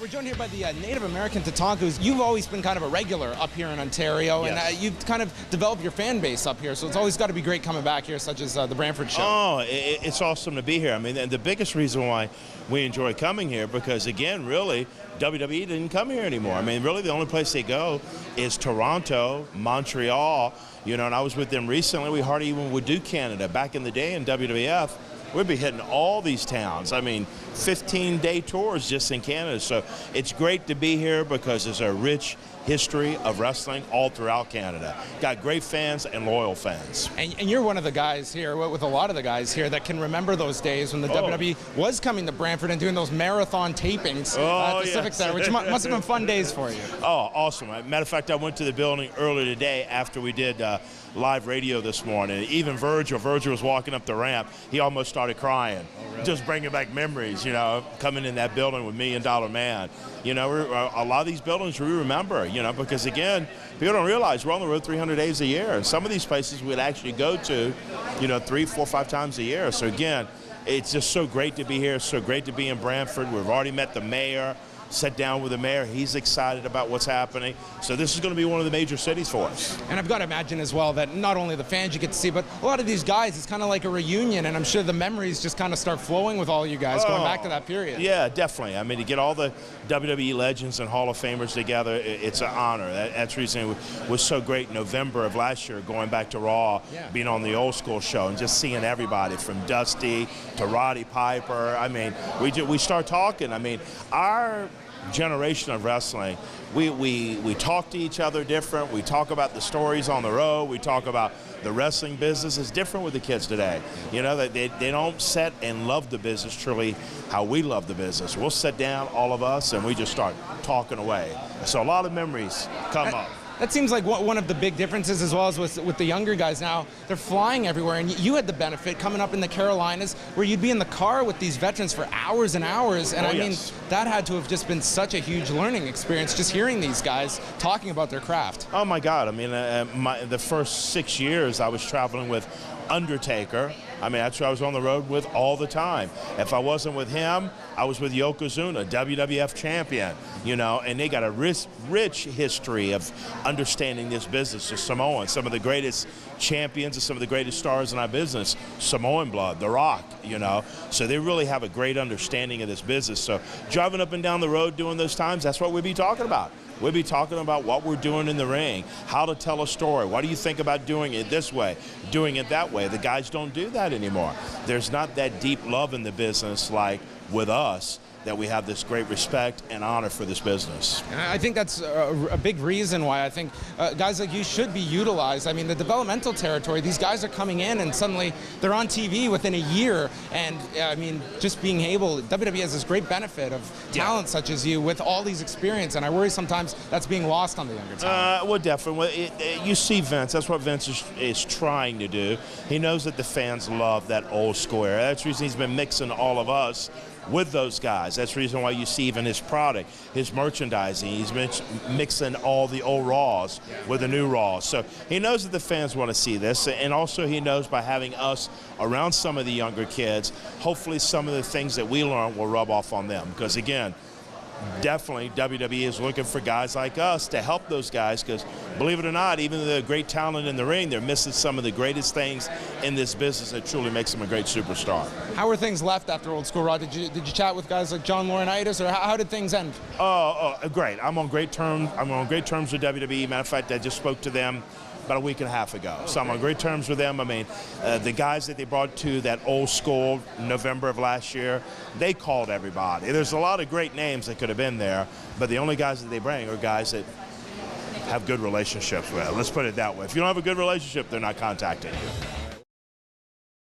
We're joined here by the Native American Tatankas. You've always been kind of a regular up here in Ontario, Yes. and you've kind of developed your fan base up here, so it's always got to be great coming back here, such as the Brantford show. Oh, it's awesome to be here. I mean, and the biggest reason why we enjoy coming here, because again, really, WWE didn't come here anymore. I mean, really the only place they go is Toronto, Montreal, you know, and I was with them recently. We hardly even would do Canada. Back in the day in WWF, we'd be hitting all these towns. I mean, 15-day tours just in Canada. So it's great to be here because there's a rich history of wrestling all throughout Canada. Got great fans and loyal fans. And you're one of the guys here, with a lot of the guys here, that can remember those days when the WWE was coming to Brantford and doing those marathon tapings at the Civic Center, which must have been fun days for you. Oh, awesome. Matter of fact, I went to the building earlier today after we did live radio this morning. Even Virgil was walking up the ramp. He almost started crying. Oh, really? Just bringing back memories, you know, coming in that building with $1 Million Man. You know, a lot of these buildings we remember, you know, because again, people don't realize we're on the road 300 days a year. And some of these places we'd actually go to, you know, 3, 4, 5 times a year. So again, it's just so great to be here. It's so great to be in Brantford. We've already met the mayor. Sat down with the mayor. He's excited about what's happening. So this is going to be one of the major cities for us. And I've got to imagine as well that not only the fans you get to see, but a lot of these guys, it's kind of like a reunion, and I'm sure the memories just kind of start flowing with all you guys going back to that period. Yeah, definitely. I mean, to get all the WWE legends and Hall of Famers together, it's an honor. That's the reason it was so great in November of last year, going back to Raw, being on the old school show, and just seeing everybody from Dusty to Roddy Piper. I mean, we start talking. I mean, our generation of wrestling, we talk to each other different. We talk about the stories on the road. We talk about the wrestling business. It's different with the kids today. You know, they don't sit and love the business truly how we love the business. We'll sit down, all of us, and we just start talking away. So a lot of memories come up. That seems like one of the big differences as well as with the younger guys now. They're flying everywhere, and you had the benefit coming up in the Carolinas where you'd be in the car with these veterans for hours and hours, and I mean, that had to have just been such a huge learning experience, just hearing these guys talking about their craft. Oh my God, I mean, the first 6 years I was traveling with Undertaker. I mean, that's who I was on the road with all the time. If I wasn't with him, I was with Yokozuna, WWF champion, you know, and they got a rich history of understanding this business. The Samoans, some of the greatest champions and some of the greatest stars in our business, Samoan blood, The Rock, you know, so they really have a great understanding of this business. So driving up and down the road doing those times, that's what we'd be talking about. We'll be talking about what we're doing in the ring, how to tell a story. What do you think about doing it this way, doing it that way? The guys don't do that anymore. There's not that deep love in the business like with us, that we have this great respect and honor for this business. I think that's a big reason why I think guys like you should be utilized. I mean, the developmental territory, these guys are coming in and suddenly they're on TV within a year, and I mean, just being able, WWE has this great benefit of talent such as you with all these experience, and I worry sometimes that's being lost on the younger talent. Well, definitely. You see Vince, that's what Vince is trying to do. He knows that the fans love that old square. That's the reason he's been mixing all of us with those guys. That's the reason why you see even his product, his merchandising, he's mixing all the old Raws with the new Raws. So he knows that the fans want to see this, and also he knows by having us around some of the younger kids, hopefully some of the things that we learn will rub off on them. Because again, definitely WWE is looking for guys like us to help those guys, because believe it or not, even the great talent in the ring, they're missing some of the greatest things in this business that truly makes them a great superstar. How were things left after Old School Raw? Did you chat with guys like John Laurinaitis, or how did things end? Great. I'm on great terms. I'm on great terms with WWE. Matter of fact, I just spoke to them about a week and a half ago. So I'm on great terms with them. I mean, the guys that they brought to that old school November of last year, they called everybody. There's a lot of great names that could have been there, but the only guys that they bring are guys that have good relationships with. Let's put it that way. If you don't have a good relationship, they're not contacting you.